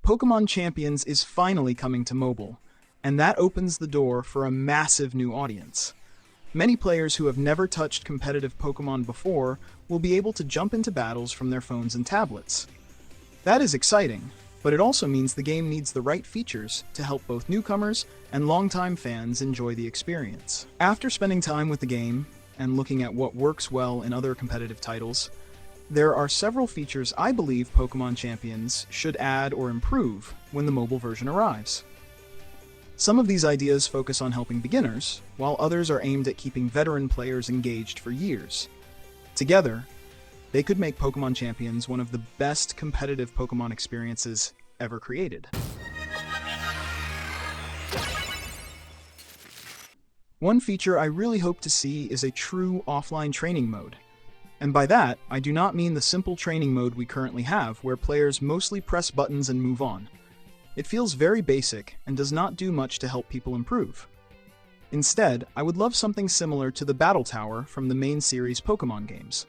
Pokémon Champions is finally coming to mobile, and that opens the door for a massive new audience. Many players who have never touched competitive Pokémon before will be able to jump into battles from their phones and tablets. That is exciting, but it also means the game needs the right features to help both newcomers and longtime fans enjoy the experience. After spending time with the game and looking at what works well in other competitive titles, there are several features I believe Pokémon Champions should add or improve when the mobile version arrives. Some of these ideas focus on helping beginners, while others are aimed at keeping veteran players engaged for years. Together, they could make Pokémon Champions one of the best competitive Pokémon experiences ever created. One feature I really hope to see is a true offline training mode. And by that, I do not mean the simple training mode we currently have, where players mostly press buttons and move on. It feels very basic and does not do much to help people improve. Instead, I would love something similar to the Battle Tower from the main series Pokémon games.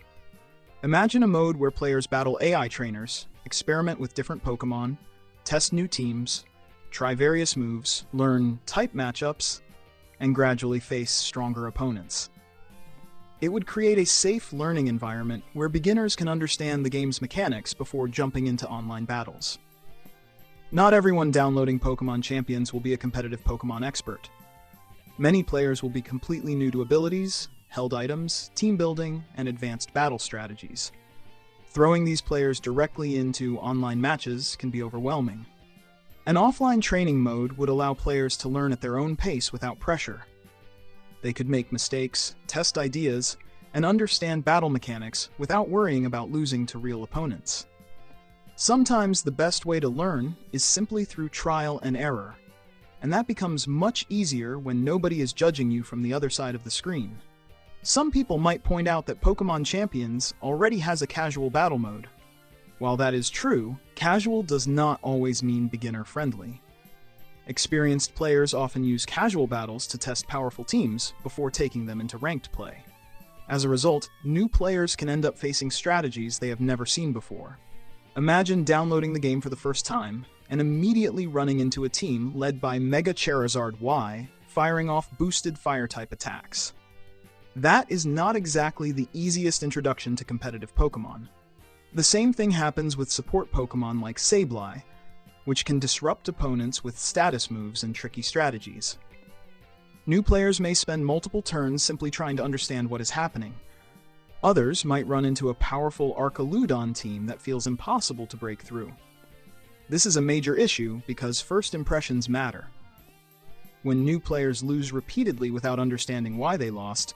Imagine a mode where players battle AI trainers, experiment with different Pokémon, test new teams, try various moves, learn type matchups, and gradually face stronger opponents. It would create a safe learning environment where beginners can understand the game's mechanics before jumping into online battles. Not everyone downloading Pokémon Champions will be a competitive Pokémon expert. Many players will be completely new to abilities, held items, team building, and advanced battle strategies. Throwing these players directly into online matches can be overwhelming. An offline training mode would allow players to learn at their own pace without pressure. They could make mistakes, test ideas, and understand battle mechanics without worrying about losing to real opponents. Sometimes the best way to learn is simply through trial and error, and that becomes much easier when nobody is judging you from the other side of the screen. Some people might point out that Pokémon Champions already has a casual battle mode. While that is true, casual does not always mean beginner-friendly. Experienced players often use casual battles to test powerful teams before taking them into ranked play. As a result, new players can end up facing strategies they have never seen before. Imagine downloading the game for the first time and immediately running into a team led by Mega Charizard Y, firing off boosted fire-type attacks. That is not exactly the easiest introduction to competitive Pokémon. The same thing happens with support Pokémon like Sableye, which can disrupt opponents with status moves and tricky strategies. New players may spend multiple turns simply trying to understand what is happening. Others might run into a powerful Archaludon team that feels impossible to break through. This is a major issue because first impressions matter. When new players lose repeatedly without understanding why they lost,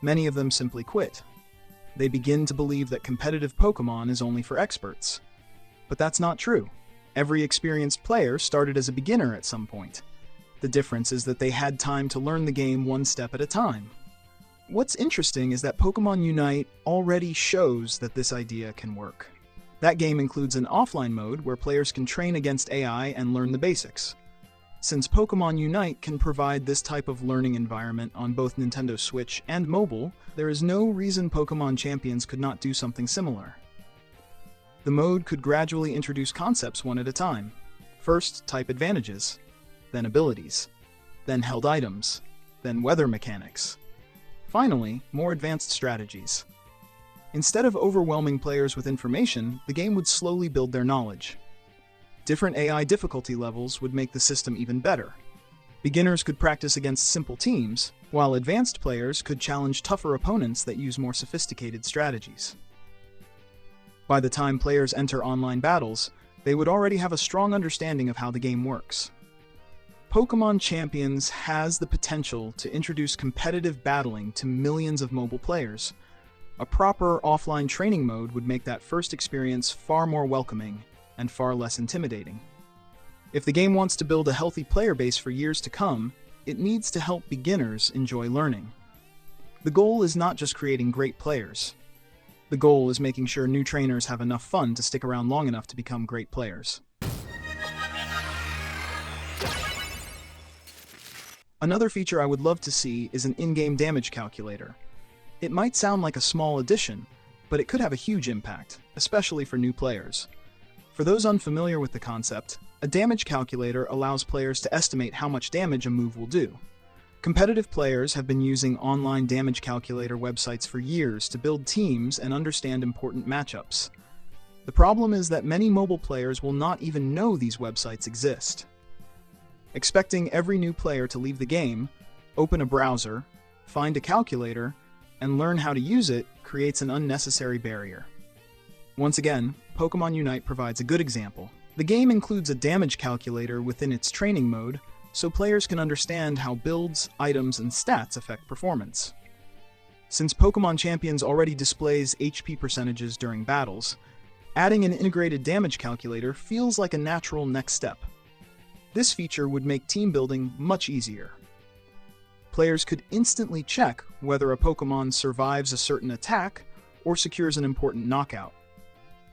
many of them simply quit. They begin to believe that competitive Pokémon is only for experts. But that's not true. Every experienced player started as a beginner at some point. The difference is that they had time to learn the game one step at a time. What's interesting is that Pokémon Unite already shows that this idea can work. That game includes an offline mode where players can train against AI and learn the basics. Since Pokémon Unite can provide this type of learning environment on both Nintendo Switch and mobile, there is no reason Pokémon Champions could not do something similar. The mode could gradually introduce concepts one at a time. First, type advantages, then abilities, then held items, then weather mechanics. Finally, more advanced strategies. Instead of overwhelming players with information, the game would slowly build their knowledge. Different AI difficulty levels would make the system even better. Beginners could practice against simple teams, while advanced players could challenge tougher opponents that use more sophisticated strategies. By the time players enter online battles, they would already have a strong understanding of how the game works. Pokémon Champions has the potential to introduce competitive battling to millions of mobile players. A proper offline training mode would make that first experience far more welcoming and far less intimidating. If the game wants to build a healthy player base for years to come, it needs to help beginners enjoy learning. The goal is not just creating great players. The goal is making sure new trainers have enough fun to stick around long enough to become great players. Another feature I would love to see is an in-game damage calculator. It might sound like a small addition, but it could have a huge impact, especially for new players. For those unfamiliar with the concept, A damage calculator allows players to estimate how much damage a move will do. Competitive players have been using online damage calculator websites for years to build teams and understand important matchups. The problem is that many mobile players will not even know these websites exist. Expecting every new player to leave the game, open a browser, find a calculator, and learn how to use it creates an unnecessary barrier. Once again, Pokémon Unite provides a good example. The game includes a damage calculator within its training mode, so players can understand how builds, items, and stats affect performance. Since Pokémon Champions already displays HP percentages during battles, adding an integrated damage calculator feels like a natural next step. This feature would make team building much easier. Players could instantly check whether a Pokémon survives a certain attack or secures an important knockout.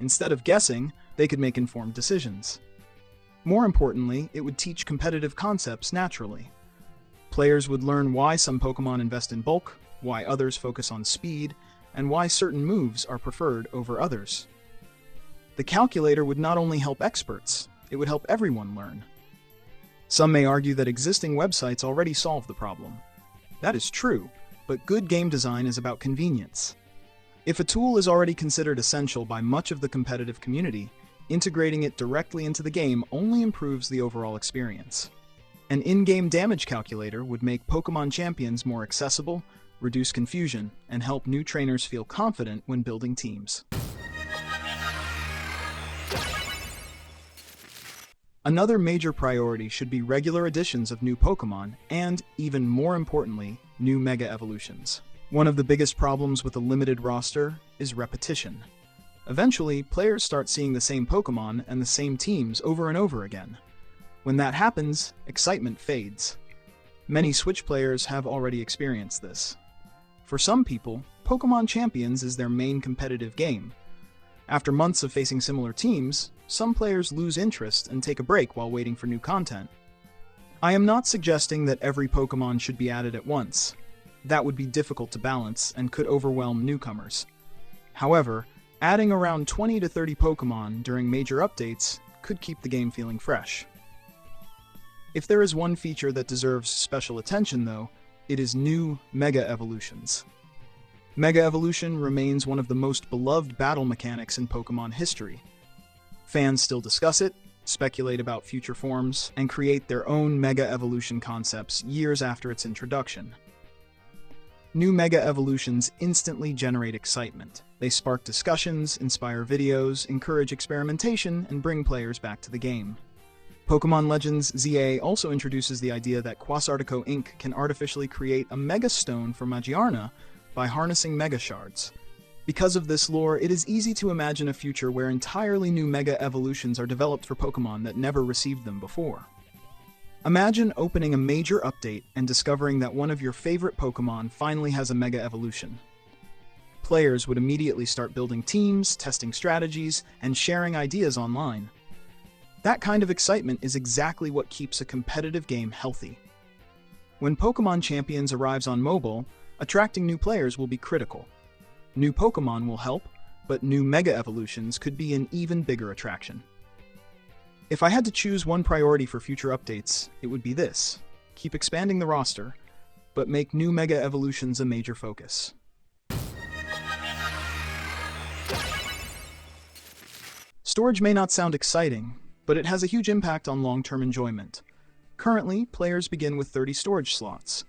Instead of guessing, they could make informed decisions. More importantly, it would teach competitive concepts naturally. Players would learn why some Pokémon invest in bulk, why others focus on speed, and why certain moves are preferred over others. The calculator would not only help experts, it would help everyone learn. Some may argue that existing websites already solve the problem. That is true, but good game design is about convenience. If a tool is already considered essential by much of the competitive community, integrating it directly into the game only improves the overall experience. An in-game damage calculator would make Pokémon Champions more accessible, reduce confusion, and help new trainers feel confident when building teams. Another major priority should be regular additions of new Pokémon and, even more importantly, new Mega Evolutions. One of the biggest problems with a limited roster is repetition. Eventually, players start seeing the same Pokémon and the same teams over and over again. When that happens, excitement fades. Many Switch players have already experienced this. For some people, Pokémon Champions is their main competitive game. After months of facing similar teams, some players lose interest and take a break while waiting for new content. I am not suggesting that every Pokémon should be added at once. That would be difficult to balance and could overwhelm newcomers. However, adding around 20 to 30 Pokémon during major updates could keep the game feeling fresh. If there is one feature that deserves special attention, though, it is new Mega Evolutions. Mega Evolution remains one of the most beloved battle mechanics in Pokémon history. Fans still discuss it, speculate about future forms, and create their own Mega Evolution concepts years after its introduction. New Mega Evolutions instantly generate excitement. They spark discussions, inspire videos, encourage experimentation, and bring players back to the game. Pokémon Legends ZA also introduces the idea that Quasartico Inc. can artificially create a Mega Stone for Magiarna by harnessing Mega Shards. Because of this lore, it is easy to imagine a future where entirely new Mega Evolutions are developed for Pokémon that never received them before. Imagine opening a major update and discovering that one of your favorite Pokémon finally has a Mega Evolution. Players would immediately start building teams, testing strategies, and sharing ideas online. That kind of excitement is exactly what keeps a competitive game healthy. When Pokémon Champions arrives on mobile, attracting new players will be critical. New Pokémon will help, but new Mega Evolutions could be an even bigger attraction. If I had to choose one priority for future updates, it would be this: keep expanding the roster, but make new Mega Evolutions a major focus. Storage may not sound exciting, but it has a huge impact on long-term enjoyment. Currently, players begin with 30 storage slots.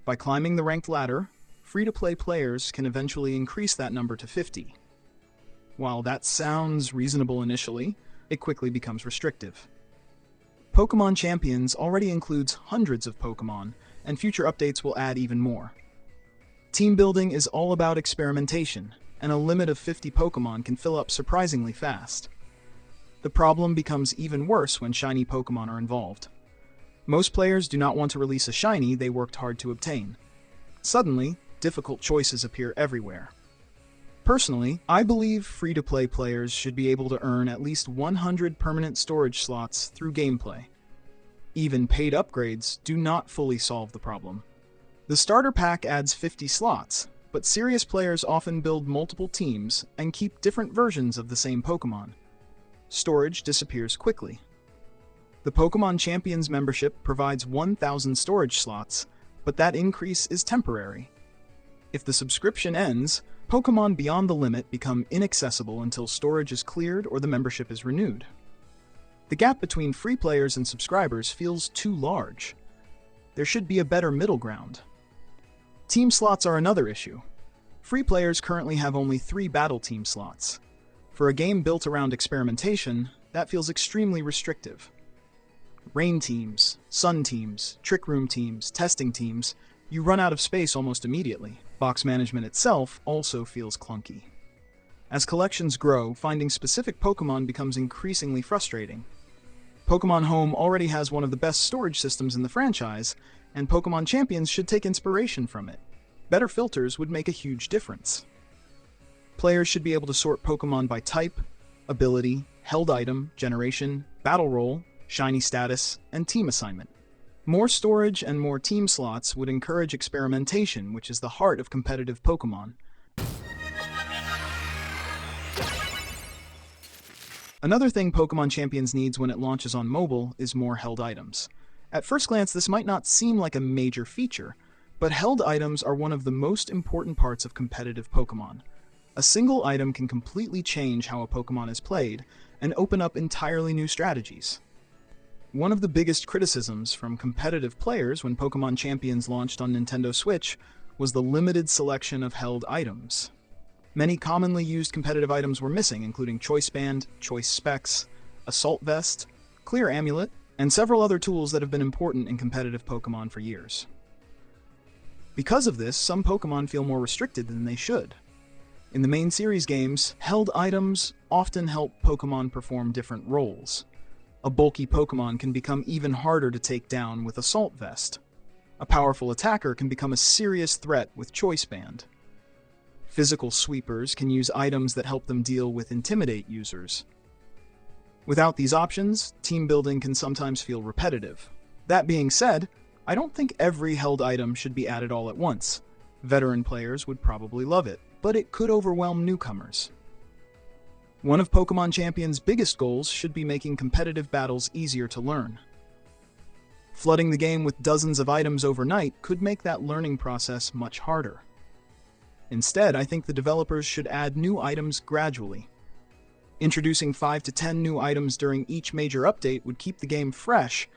By climbing the ranked ladder, free-to-play players can eventually increase that number to 50. While that sounds reasonable initially, it quickly becomes restrictive. Pokémon Champions already includes hundreds of Pokémon, and future updates will add even more. Team building is all about experimentation, and a limit of 50 Pokémon can fill up surprisingly fast. The problem becomes even worse when shiny Pokémon are involved. Most players do not want to release a shiny they worked hard to obtain. Suddenly, difficult choices appear everywhere. Personally, I believe free-to-play players should be able to earn at least 100 permanent storage slots through gameplay. Even paid upgrades do not fully solve the problem. The starter pack adds 50 slots, but serious players often build multiple teams and keep different versions of the same Pokémon. Storage disappears quickly. The Pokémon Champions membership provides 1,000 storage slots, but that increase is temporary. If the subscription ends, Pokémon beyond the limit become inaccessible until storage is cleared or the membership is renewed. The gap between free players and subscribers feels too large. There should be a better middle ground. Team slots are another issue. Free players currently have only 3 battle team slots. For a game built around experimentation, that feels extremely restrictive. Rain teams, sun teams, trick room teams, testing teams, you run out of space almost immediately. Box management itself also feels clunky. As collections grow, finding specific Pokémon becomes increasingly frustrating. Pokémon Home already has one of the best storage systems in the franchise, and Pokémon Champions should take inspiration from it. Better filters would make a huge difference. Players should be able to sort Pokémon by type, ability, held item, generation, battle role, shiny status, and team assignment. More storage and more team slots would encourage experimentation, which is the heart of competitive Pokémon. Another thing Pokémon Champions needs when it launches on mobile is more held items. At first glance, this might not seem like a major feature, but held items are one of the most important parts of competitive Pokémon. A single item can completely change how a Pokémon is played and open up entirely new strategies. One of the biggest criticisms from competitive players when Pokémon Champions launched on Nintendo Switch was the limited selection of held items. Many commonly used competitive items were missing, including Choice Band, Choice Specs, Assault Vest, Clear Amulet, and several other tools that have been important in competitive Pokémon for years. Because of this, some Pokémon feel more restricted than they should. In the main series games, held items often help Pokémon perform different roles. A bulky Pokémon can become even harder to take down with Assault Vest. A powerful attacker can become a serious threat with Choice Band. Physical sweepers can use items that help them deal with Intimidate users. Without these options, team building can sometimes feel repetitive. That being said, I don't think every held item should be added all at once. Veteran players would probably love it, but it could overwhelm newcomers. One of Pokémon Champions' biggest goals should be making competitive battles easier to learn. Flooding the game with dozens of items overnight could make that learning process much harder. Instead, I think the developers should add new items gradually. Introducing 5 to 10 new items during each major update would keep the game fresh,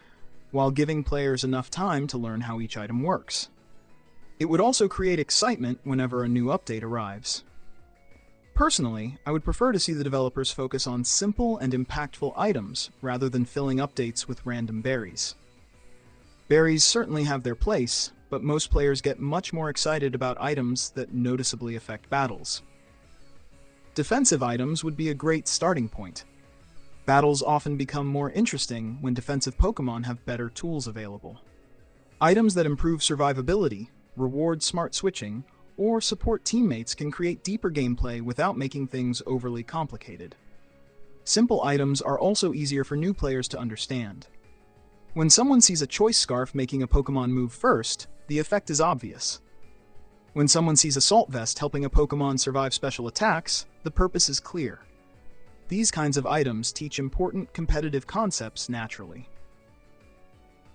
while giving players enough time to learn how each item works. It would also create excitement whenever a new update arrives. Personally, I would prefer to see the developers focus on simple and impactful items rather than filling updates with random berries. Berries certainly have their place, but most players get much more excited about items that noticeably affect battles. Defensive items would be a great starting point. Battles often become more interesting when defensive Pokémon have better tools available. Items that improve survivability, reward smart switching, or support teammates can create deeper gameplay without making things overly complicated. Simple items are also easier for new players to understand. When someone sees a Choice Scarf making a Pokémon move first, the effect is obvious. When someone sees Assault Vest helping a Pokémon survive special attacks, the purpose is clear. These kinds of items teach important competitive concepts naturally.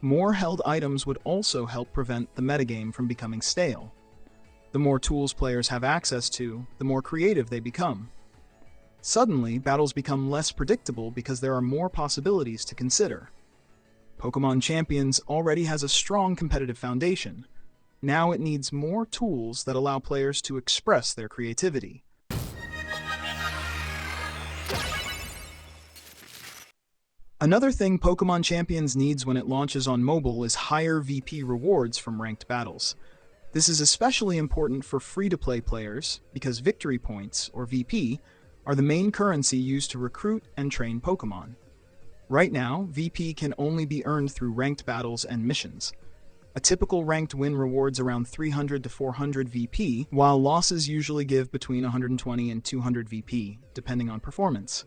More held items would also help prevent the metagame from becoming stale. The more tools players have access to, the more creative they become. Suddenly, battles become less predictable because there are more possibilities to consider. Pokémon Champions already has a strong competitive foundation. Now it needs more tools that allow players to express their creativity. Another thing Pokémon Champions needs when it launches on mobile is higher VP rewards from ranked battles. This is especially important for free-to-play players because victory points, or VP, are the main currency used to recruit and train Pokémon. Right now, VP can only be earned through ranked battles and missions. A typical ranked win rewards around 300 to 400 VP, while losses usually give between 120 and 200 VP, depending on performance.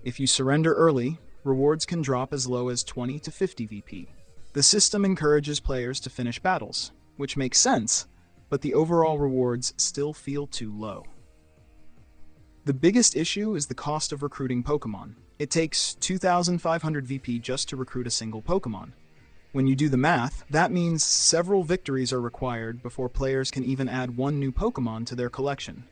If you surrender early, rewards can drop as low as 20 to 50 VP. The system encourages players to finish battles, which makes sense, but the overall rewards still feel too low. The biggest issue is the cost of recruiting Pokémon. It takes 2,500 VP just to recruit a single Pokémon. When you do the math, that means several victories are required before players can even add one new Pokémon to their collection.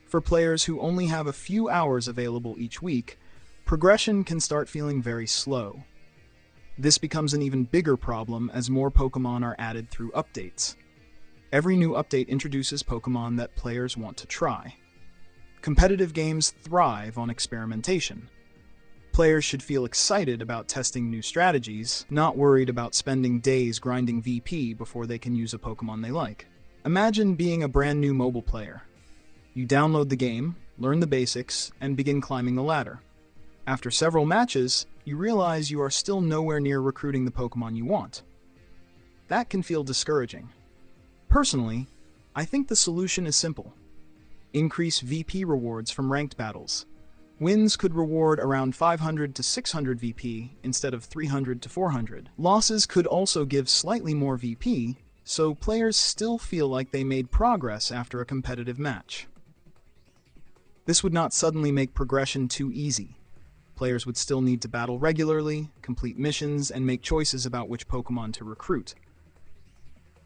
For players who only have a few hours available each week, progression can start feeling very slow. This becomes an even bigger problem as more Pokémon are added through updates. Every new update introduces Pokémon that players want to try. Competitive games thrive on experimentation. Players should feel excited about testing new strategies, not worried about spending days grinding VP before they can use a Pokémon they like. Imagine being a brand new mobile player. You download the game, learn the basics, and begin climbing the ladder. After several matches, you realize you are still nowhere near recruiting the Pokémon you want. That can feel discouraging. Personally, I think the solution is simple. Increase VP rewards from ranked battles. Wins could reward around 500 to 600 VP instead of 300 to 400. Losses could also give slightly more VP, so players still feel like they made progress after a competitive match. This would not suddenly make progression too easy. Players would still need to battle regularly, complete missions, and make choices about which Pokémon to recruit.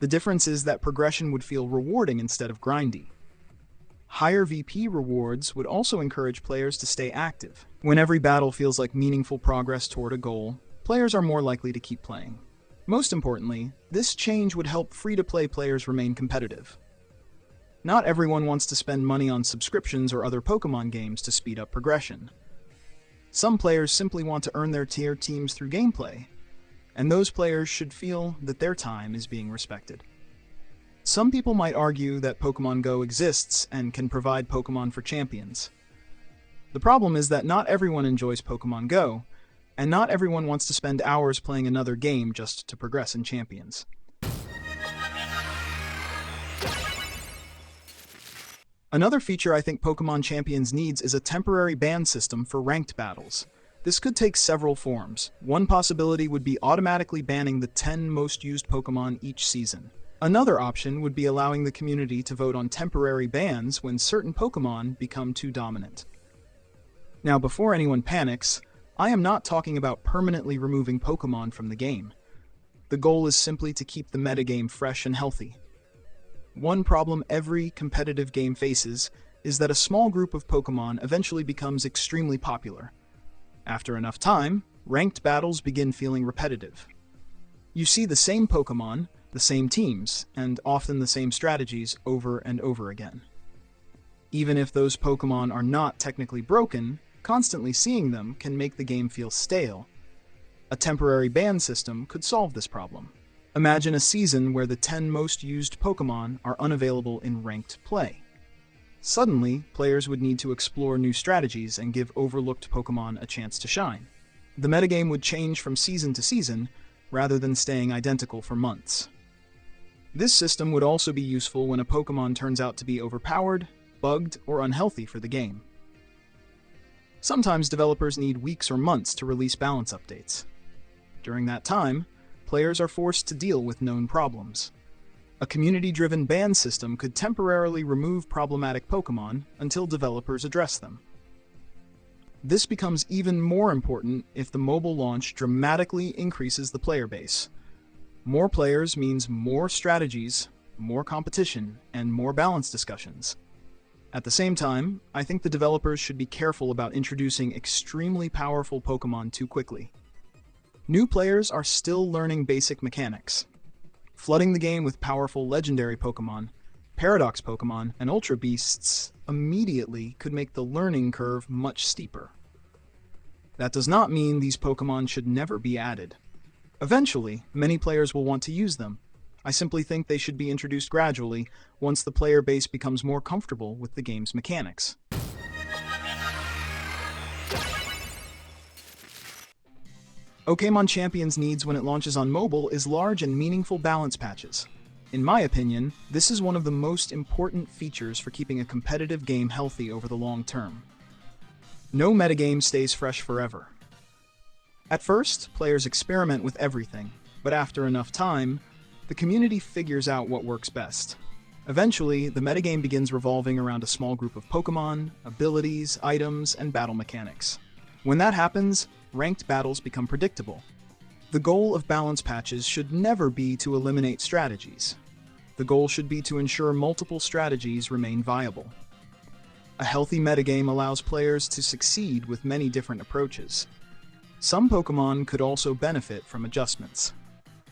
The difference is that progression would feel rewarding instead of grindy. Higher VP rewards would also encourage players to stay active. When every battle feels like meaningful progress toward a goal, players are more likely to keep playing. Most importantly, this change would help free-to-play players remain competitive. Not everyone wants to spend money on subscriptions or other Pokémon games to speed up progression. Some players simply want to earn their tier teams through gameplay, and those players should feel that their time is being respected. Some people might argue that Pokémon Go exists and can provide Pokémon for champions. The problem is that not everyone enjoys Pokémon Go, and not everyone wants to spend hours playing another game just to progress in champions. Another feature I think Pokémon Champions needs is a temporary ban system for ranked battles. This could take several forms. One possibility would be automatically banning the 10 most used Pokémon each season. Another option would be allowing the community to vote on temporary bans when certain Pokémon become too dominant. Now, before anyone panics, I am not talking about permanently removing Pokémon from the game. The goal is simply to keep the metagame fresh and healthy. One problem every competitive game faces is that a small group of Pokémon eventually becomes extremely popular. After enough time, ranked battles begin feeling repetitive. You see the same Pokémon, the same teams, and often the same strategies over and over again. Even if those Pokémon are not technically broken, constantly seeing them can make the game feel stale. A temporary ban system could solve this problem. Imagine a season where the 10 most used Pokémon are unavailable in ranked play. Suddenly, players would need to explore new strategies and give overlooked Pokémon a chance to shine. The metagame would change from season to season, rather than staying identical for months. This system would also be useful when a Pokémon turns out to be overpowered, bugged, or unhealthy for the game. Sometimes developers need weeks or months to release balance updates. During that time, players are forced to deal with known problems. A community-driven ban system could temporarily remove problematic Pokémon until developers address them. This becomes even more important if the mobile launch dramatically increases the player base. More players means more strategies, more competition, and more balance discussions. At the same time, I think the developers should be careful about introducing extremely powerful Pokémon too quickly. New players are still learning basic mechanics. Flooding the game with powerful legendary Pokémon, Paradox Pokémon, and Ultra Beasts immediately could make the learning curve much steeper. That does not mean these Pokémon should never be added. Eventually, many players will want to use them. I simply think they should be introduced gradually once the player base becomes more comfortable with the game's mechanics. Pokémon Champions needs when it launches on mobile is large and meaningful balance patches. In my opinion, this is one of the most important features for keeping a competitive game healthy over the long term. No metagame stays fresh forever. At first, players experiment with everything, but after enough time, the community figures out what works best. Eventually, the metagame begins revolving around a small group of Pokémon, abilities, items, and battle mechanics. When that happens, ranked battles become predictable. The goal of balance patches should never be to eliminate strategies. The goal should be to ensure multiple strategies remain viable. A healthy metagame allows players to succeed with many different approaches. Some Pokémon could also benefit from adjustments.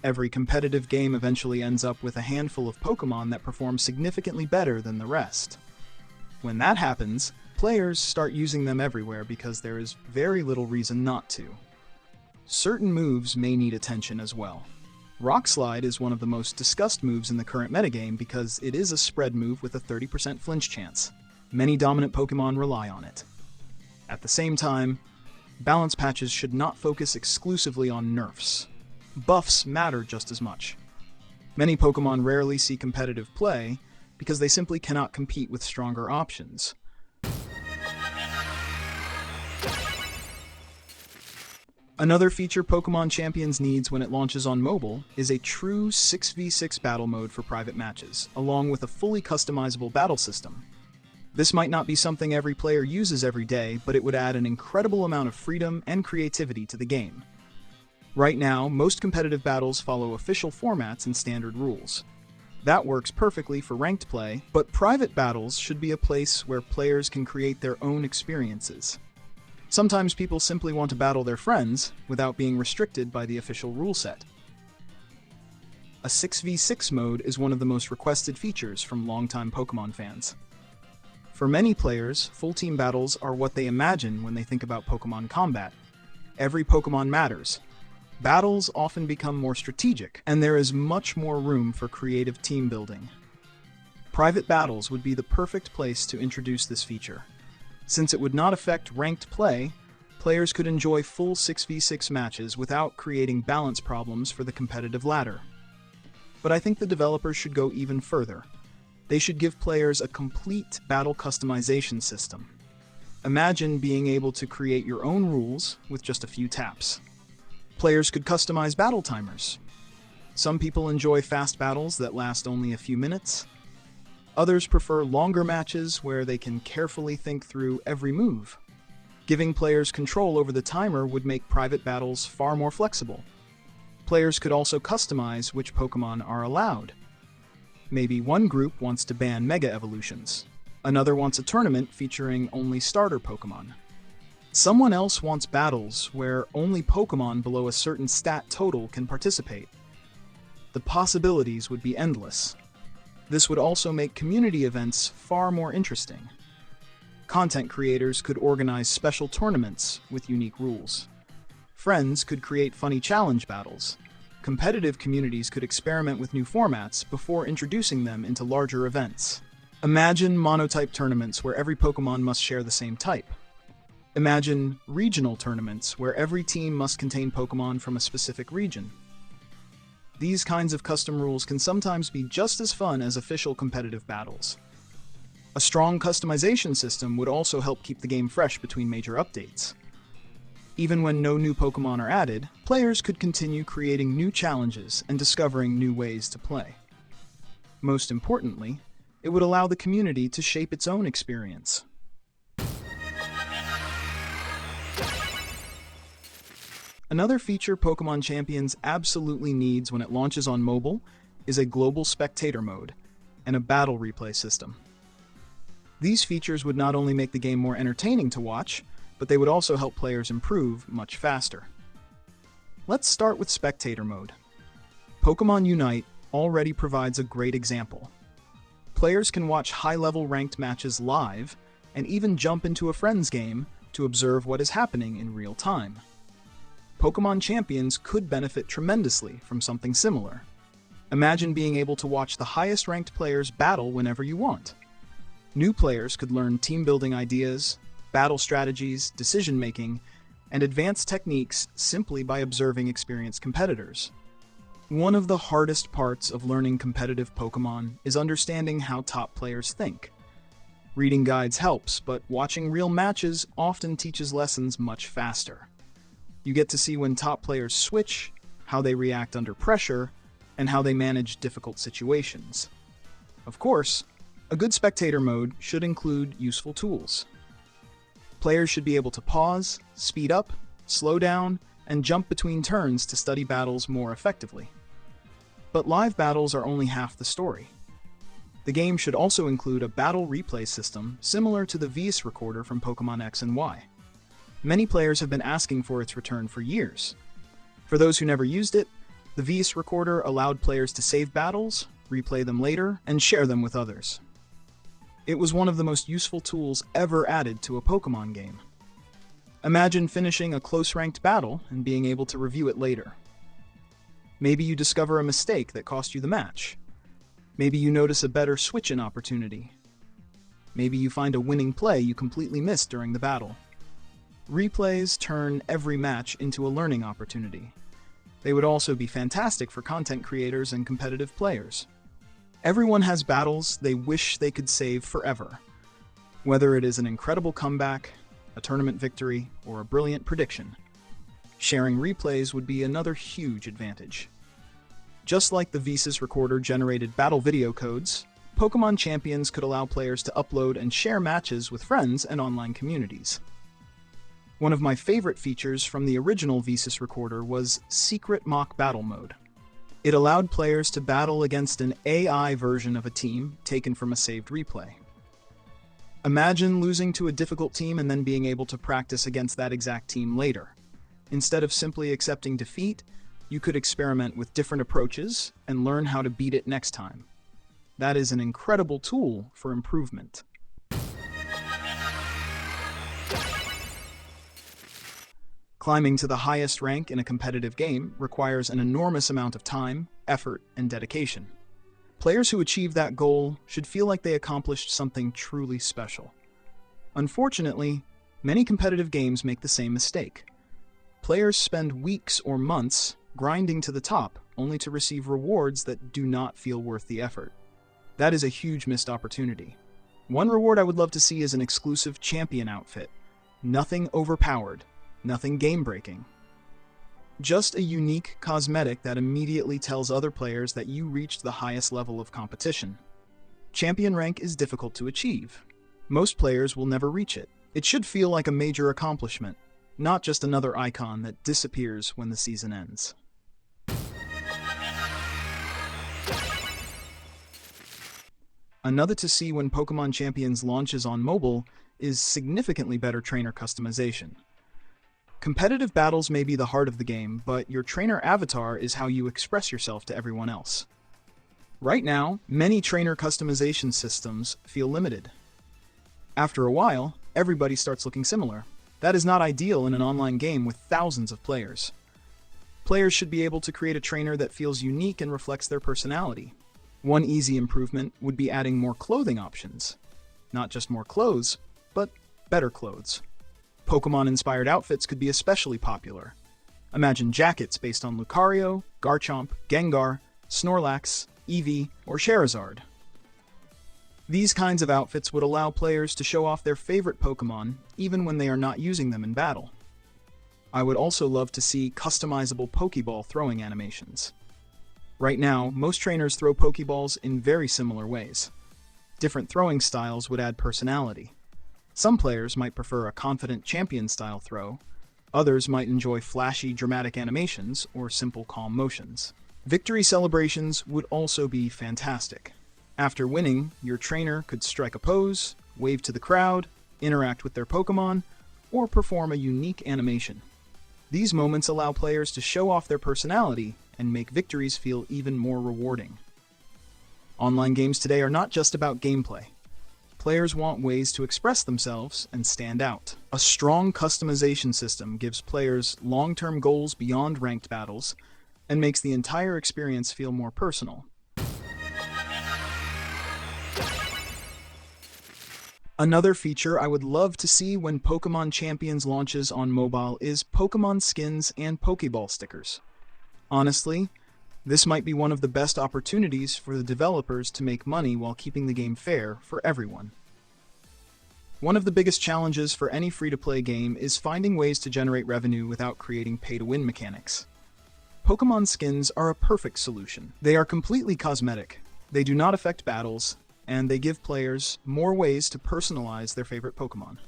Every competitive game eventually ends up with a handful of Pokémon that perform significantly better than the rest. When that happens, players start using them everywhere because there is very little reason not to. Certain moves may need attention as well. Rock Slide is one of the most discussed moves in the current metagame because it is a spread move with a 30% flinch chance. Many dominant Pokémon rely on it. At the same time, balance patches should not focus exclusively on nerfs. Buffs matter just as much. Many Pokémon rarely see competitive play because they simply cannot compete with stronger options. Another feature Pokémon Champions needs when it launches on mobile is a true 6v6 battle mode for private matches, along with a fully customizable battle system. This might not be something every player uses every day, but it would add an incredible amount of freedom and creativity to the game. Right now, most competitive battles follow official formats and standard rules. That works perfectly for ranked play, but private battles should be a place where players can create their own experiences. Sometimes people simply want to battle their friends without being restricted by the official rule set. A 6v6 mode is one of the most requested features from longtime Pokémon fans. For many players, full team battles are what they imagine when they think about Pokémon combat. Every Pokémon matters. Battles often become more strategic, and there is much more room for creative team building. Private battles would be the perfect place to introduce this feature. Since it would not affect ranked play, players could enjoy full 6v6 matches without creating balance problems for the competitive ladder. But I think the developers should go even further. They should give players a complete battle customization system. Imagine being able to create your own rules with just a few taps. Players could customize battle timers. Some people enjoy fast battles that last only a few minutes. Others prefer longer matches where they can carefully think through every move. Giving players control over the timer would make private battles far more flexible. Players could also customize which Pokémon are allowed. Maybe one group wants to ban Mega Evolutions. Another wants a tournament featuring only starter Pokémon. Someone else wants battles where only Pokémon below a certain stat total can participate. The possibilities would be endless. This would also make community events far more interesting. Content creators could organize special tournaments with unique rules. Friends could create funny challenge battles. Competitive communities could experiment with new formats before introducing them into larger events. Imagine monotype tournaments where every Pokémon must share the same type. Imagine regional tournaments where every team must contain Pokémon from a specific region. These kinds of custom rules can sometimes be just as fun as official competitive battles. A strong customization system would also help keep the game fresh between major updates. Even when no new Pokémon are added, players could continue creating new challenges and discovering new ways to play. Most importantly, it would allow the community to shape its own experience. Another feature Pokémon Champions absolutely needs when it launches on mobile is a global spectator mode and a battle replay system. These features would not only make the game more entertaining to watch, but they would also help players improve much faster. Let's start with spectator mode. Pokémon Unite already provides a great example. Players can watch high-level ranked matches live and even jump into a friend's game to observe what is happening in real time. Pokémon Champions could benefit tremendously from something similar. Imagine being able to watch the highest-ranked players battle whenever you want. New players could learn team-building ideas, battle strategies, decision-making, and advanced techniques simply by observing experienced competitors. One of the hardest parts of learning competitive Pokémon is understanding how top players think. Reading guides helps, but watching real matches often teaches lessons much faster. You get to see when top players switch, how they react under pressure, and how they manage difficult situations. Of course, a good spectator mode should include useful tools. Players should be able to pause, speed up, slow down, and jump between turns to study battles more effectively. But live battles are only half the story. The game should also include a battle replay system similar to the VS Recorder from Pokémon X and Y. Many players have been asking for its return for years. For those who never used it, the VS Recorder allowed players to save battles, replay them later, and share them with others. It was one of the most useful tools ever added to a Pokémon game. Imagine finishing a close-ranked battle and being able to review it later. Maybe you discover a mistake that cost you the match. Maybe you notice a better switch-in opportunity. Maybe you find a winning play you completely missed during the battle. Replays turn every match into a learning opportunity. They would also be fantastic for content creators and competitive players. Everyone has battles they wish they could save forever. Whether it is an incredible comeback, a tournament victory, or a brilliant prediction, sharing replays would be another huge advantage. Just like the VS Recorder generated battle video codes, Pokémon Champions could allow players to upload and share matches with friends and online communities. One of my favorite features from the original VS Recorder was Secret Mock Battle Mode. It allowed players to battle against an AI version of a team taken from a saved replay. Imagine losing to a difficult team and then being able to practice against that exact team later. Instead of simply accepting defeat, you could experiment with different approaches and learn how to beat it next time. That is an incredible tool for improvement. Climbing to the highest rank in a competitive game requires an enormous amount of time, effort, and dedication. Players who achieve that goal should feel like they accomplished something truly special. Unfortunately, many competitive games make the same mistake. Players spend weeks or months grinding to the top only to receive rewards that do not feel worth the effort. That is a huge missed opportunity. One reward I would love to see is an exclusive champion outfit. Nothing overpowered. Nothing game-breaking. Just a unique cosmetic that immediately tells other players that you reached the highest level of competition. Champion rank is difficult to achieve. Most players will never reach it. It should feel like a major accomplishment, not just another icon that disappears when the season ends. Another to see when Pokémon Champions launches on mobile is significantly better trainer customization. Competitive battles may be the heart of the game, but your trainer avatar is how you express yourself to everyone else. Right now, many trainer customization systems feel limited. After a while, everybody starts looking similar. That is not ideal in an online game with thousands of players. Players should be able to create a trainer that feels unique and reflects their personality. One easy improvement would be adding more clothing options. Not just more clothes, but better clothes. Pokémon-inspired outfits could be especially popular. Imagine jackets based on Lucario, Garchomp, Gengar, Snorlax, Eevee, or Charizard. These kinds of outfits would allow players to show off their favorite Pokémon even when they are not using them in battle. I would also love to see customizable Pokeball throwing animations. Right now, most trainers throw Pokeballs in very similar ways. Different throwing styles would add personality. Some players might prefer a confident champion-style throw, others might enjoy flashy, dramatic animations or simple, calm motions. Victory celebrations would also be fantastic. After winning, your trainer could strike a pose, wave to the crowd, interact with their Pokémon, or perform a unique animation. These moments allow players to show off their personality and make victories feel even more rewarding. Online games today are not just about gameplay. Players want ways to express themselves and stand out. A strong customization system gives players long-term goals beyond ranked battles and makes the entire experience feel more personal. Another feature I would love to see when Pokémon Champions launches on mobile is Pokémon skins and Pokéball stickers. Honestly, this might be one of the best opportunities for the developers to make money while keeping the game fair for everyone. One of the biggest challenges for any free-to-play game is finding ways to generate revenue without creating pay-to-win mechanics. Pokémon skins are a perfect solution. They are completely cosmetic, they do not affect battles, and they give players more ways to personalize their favorite Pokémon.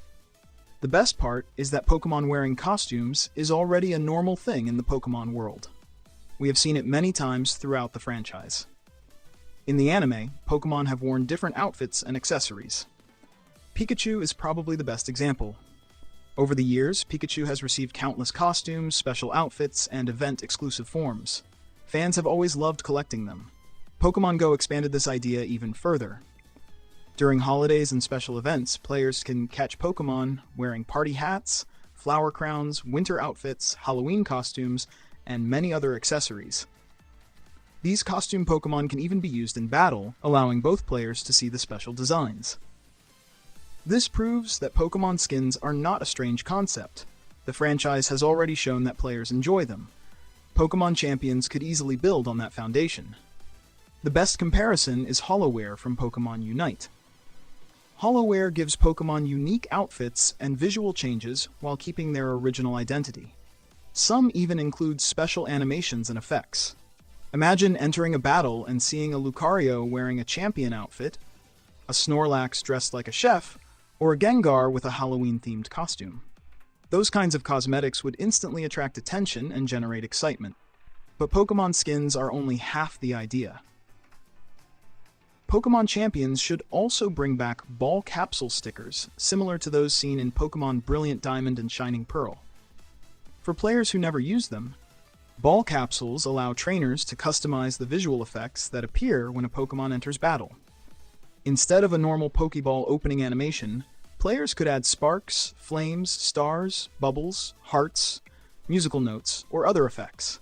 The best part is that Pokémon wearing costumes is already a normal thing in the Pokémon world. We have seen it many times throughout the franchise. In the anime, Pokémon have worn different outfits and accessories. Pikachu is probably the best example. Over the years, Pikachu has received countless costumes, special outfits, and event-exclusive forms. Fans have always loved collecting them. Pokémon Go expanded this idea even further. During holidays and special events, players can catch Pokémon wearing party hats, flower crowns, winter outfits, Halloween costumes, and many other accessories. These costume Pokémon can even be used in battle, allowing both players to see the special designs. This proves that Pokémon skins are not a strange concept. The franchise has already shown that players enjoy them. Pokémon Champions could easily build on that foundation. The best comparison is HoloWare from Pokémon Unite. HoloWare gives Pokémon unique outfits and visual changes while keeping their original identity. Some even include special animations and effects. Imagine entering a battle and seeing a Lucario wearing a champion outfit, a Snorlax dressed like a chef, or a Gengar with a Halloween-themed costume. Those kinds of cosmetics would instantly attract attention and generate excitement. But Pokémon skins are only half the idea. Pokémon Champions should also bring back ball capsule stickers, similar to those seen in Pokémon Brilliant Diamond and Shining Pearl. For players who never use them, ball capsules allow trainers to customize the visual effects that appear when a Pokémon enters battle. Instead of a normal Pokéball opening animation, players could add sparks, flames, stars, bubbles, hearts, musical notes, or other effects.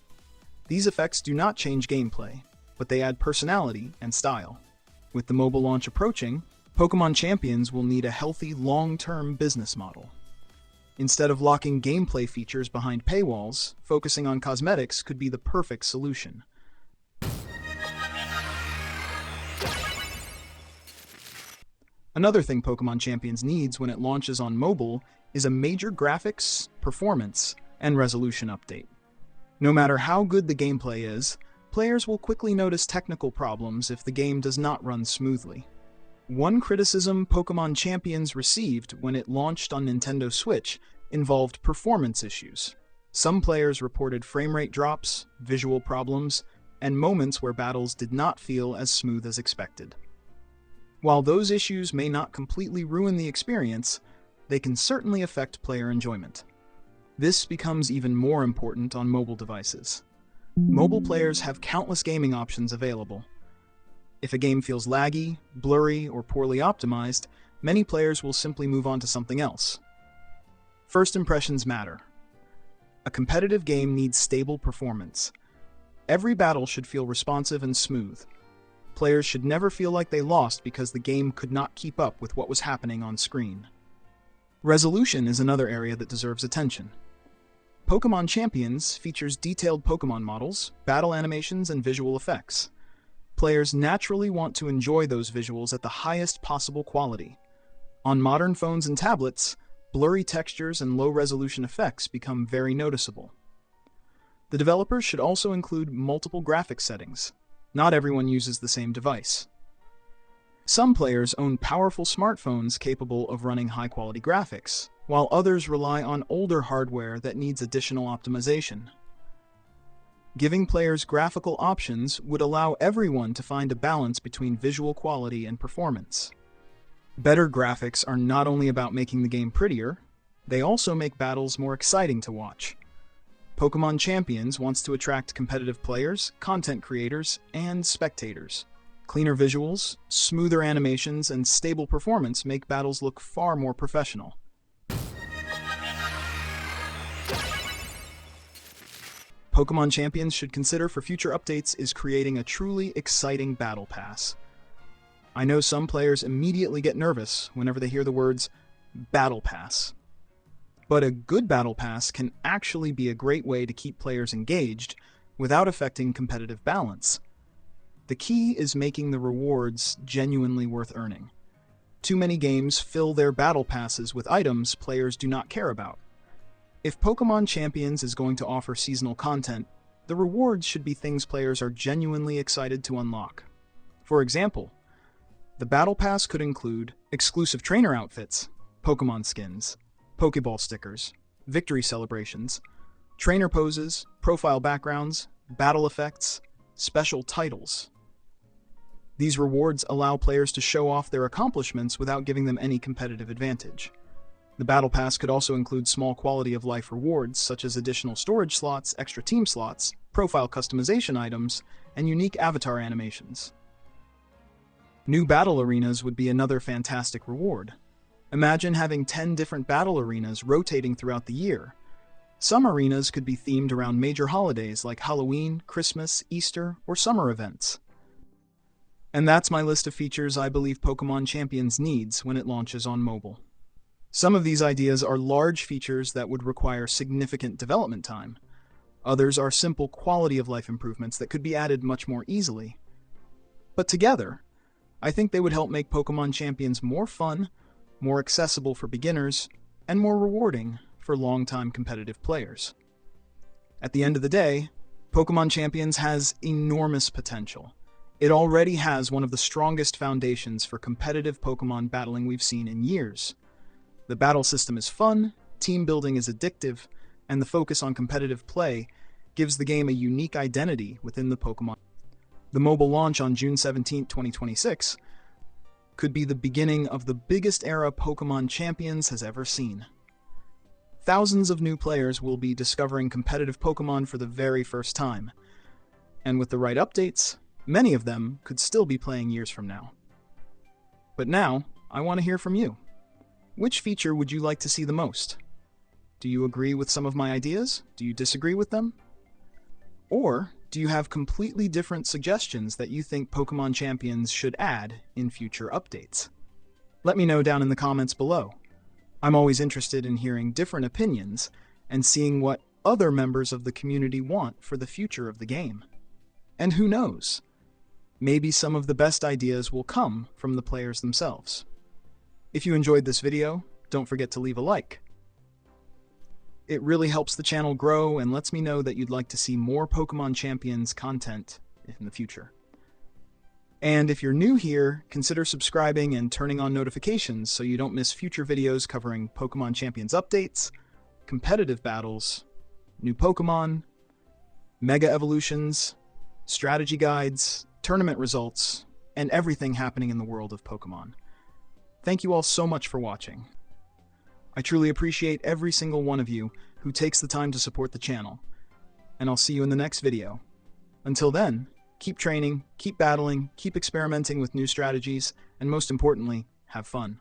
These effects do not change gameplay, but they add personality and style. With the mobile launch approaching, Pokémon Champions will need a healthy, long-term business model. Instead of locking gameplay features behind paywalls, focusing on cosmetics could be the perfect solution. Another thing Pokémon Champions needs when it launches on mobile is a major graphics, performance, and resolution update. No matter how good the gameplay is, players will quickly notice technical problems if the game does not run smoothly. One criticism Pokémon Champions received when it launched on Nintendo Switch involved performance issues. Some players reported frame rate drops, visual problems, and moments where battles did not feel as smooth as expected. While those issues may not completely ruin the experience, they can certainly affect player enjoyment. This becomes even more important on mobile devices. Mobile players have countless gaming options available. If a game feels laggy, blurry, or poorly optimized, many players will simply move on to something else. First impressions matter. A competitive game needs stable performance. Every battle should feel responsive and smooth. Players should never feel like they lost because the game could not keep up with what was happening on screen. Resolution is another area that deserves attention. Pokémon Champions features detailed Pokémon models, battle animations, and visual effects. Players naturally want to enjoy those visuals at the highest possible quality. On modern phones and tablets, blurry textures and low-resolution effects become very noticeable. The developers should also include multiple graphics settings. Not everyone uses the same device. Some players own powerful smartphones capable of running high-quality graphics, while others rely on older hardware that needs additional optimization. Giving players graphical options would allow everyone to find a balance between visual quality and performance. Better graphics are not only about making the game prettier, they also make battles more exciting to watch. Pokémon Champions wants to attract competitive players, content creators, and spectators. Cleaner visuals, smoother animations, and stable performance make battles look far more professional. Pokémon Champions should consider for future updates is creating a truly exciting battle pass. I know some players immediately get nervous whenever they hear the words battle pass. But a good battle pass can actually be a great way to keep players engaged without affecting competitive balance. The key is making the rewards genuinely worth earning. Too many games fill their battle passes with items players do not care about. If Pokémon Champions is going to offer seasonal content, the rewards should be things players are genuinely excited to unlock. For example, the Battle Pass could include exclusive trainer outfits, Pokémon skins, Pokeball stickers, victory celebrations, trainer poses, profile backgrounds, battle effects, special titles. These rewards allow players to show off their accomplishments without giving them any competitive advantage. The Battle Pass could also include small quality-of-life rewards, such as additional storage slots, extra team slots, profile customization items, and unique avatar animations. New battle arenas would be another fantastic reward. Imagine having 10 different battle arenas rotating throughout the year. Some arenas could be themed around major holidays like Halloween, Christmas, Easter, or summer events. And that's my list of features I believe Pokémon Champions needs when it launches on mobile. Some of these ideas are large features that would require significant development time. Others are simple quality-of-life improvements that could be added much more easily. But together, I think they would help make Pokémon Champions more fun, more accessible for beginners, and more rewarding for long-time competitive players. At the end of the day, Pokémon Champions has enormous potential. It already has one of the strongest foundations for competitive Pokémon battling we've seen in years. The battle system is fun, team building is addictive, and the focus on competitive play gives the game a unique identity within the Pokémon. The mobile launch on June 17, 2026 could be the beginning of the biggest era Pokémon Champions has ever seen. Thousands of new players will be discovering competitive Pokémon for the very first time, and with the right updates, many of them could still be playing years from now. But now, I want to hear from you. Which feature would you like to see the most? Do you agree with some of my ideas? Do you disagree with them? Or do you have completely different suggestions that you think Pokémon Champions should add in future updates? Let me know down in the comments below. I'm always interested in hearing different opinions and seeing what other members of the community want for the future of the game. And who knows? Maybe some of the best ideas will come from the players themselves. If you enjoyed this video, don't forget to leave a like. It really helps the channel grow and lets me know that you'd like to see more Pokémon Champions content in the future. And if you're new here, consider subscribing and turning on notifications so you don't miss future videos covering Pokémon Champions updates, competitive battles, new Pokémon, mega evolutions, strategy guides, tournament results, and everything happening in the world of Pokémon. Thank you all so much for watching. I truly appreciate every single one of you who takes the time to support the channel, and I'll see you in the next video. Until then, keep training, keep battling, keep experimenting with new strategies, and most importantly, have fun.